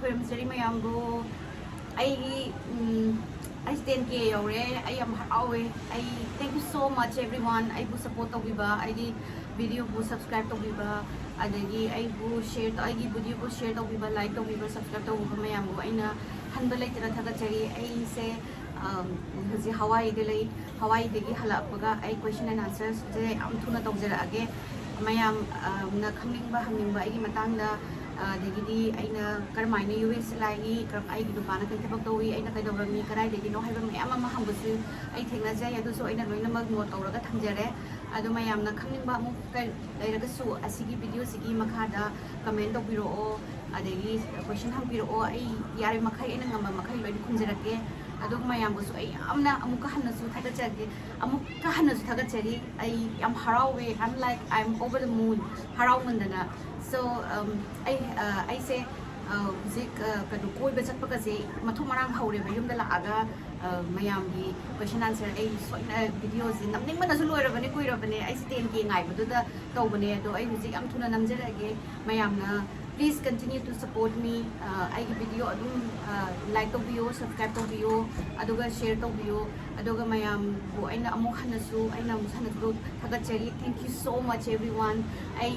khuyramjari mayambu ai 10K yore I am harawe I thank you so much everyone I bu support togiba I gi video bu subscribe togiba adagi I bu share to I gi video bu share togiba like togiba subscribe togiba mayambu aina hanba leitara thagachari I se haji Hawaii de lay Hawaii de gi halapaga I question and answers je am thuna tawjara age mayam na khamningba hamningba I gi matangda dagidi aina karmaina US lai karam ai gi dukana kan thebak towi aina kai dawrami karai degi no haiba mayam ama hambusu ai thengna jai adu so aina loina mag no tawraga thangjare adu mayam na khamningba mu kai lairaga su asigi video sigi makhada comment tawbiro o adegi question hambiro o ai yare makhai aina ngamba makhai loi khunjarake adu mayam busu ai amna amuka hannasu thagachage amuka hannasu thagachari ai am harawe I'm like I'm over the moon harawmandana so I say zik kadu koi bachak pakaze mathu marang haure ba yum da la aga mayam gi question answer ai soina videos namning mana su loirabane koirabane ai 10K ngai badu da tawbane do ai zik am thuna namjarage mayam na please continue to support me I gi video adum like to video subscribe to video aduga share to video aduga mayam bu aina amuk hanasu aina musanasu thagachari thank you so much everyone I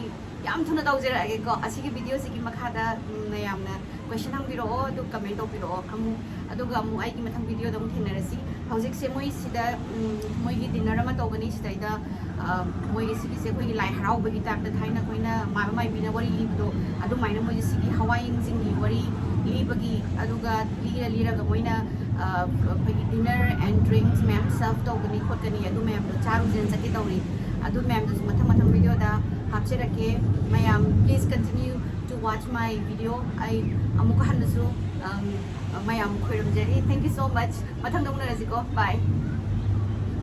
yam thuna tawjara age ko asigi video sigi makhada mayamna question hangbiro adu comment tawbiro amu aduga amu ai gi mathang video dam thenarasi hojik se moi sida moi gi dinner ama tawgani sida ida moi gi sigi se koi lai harau bagi tap da thaina koina mai bina wari libdo adu maina moi sigi Hawaiian singli wari libagi aduga lira ga moina bagi dinner and drinks ma'am serve tawgani khotgani adu ma'am do charu jen saki tawri adu ma'am do mathang video da hapcherake mayam please continue to watch my video I amuka hannasu mayam khoiramjari thank you so much mathang dong na rasiko bye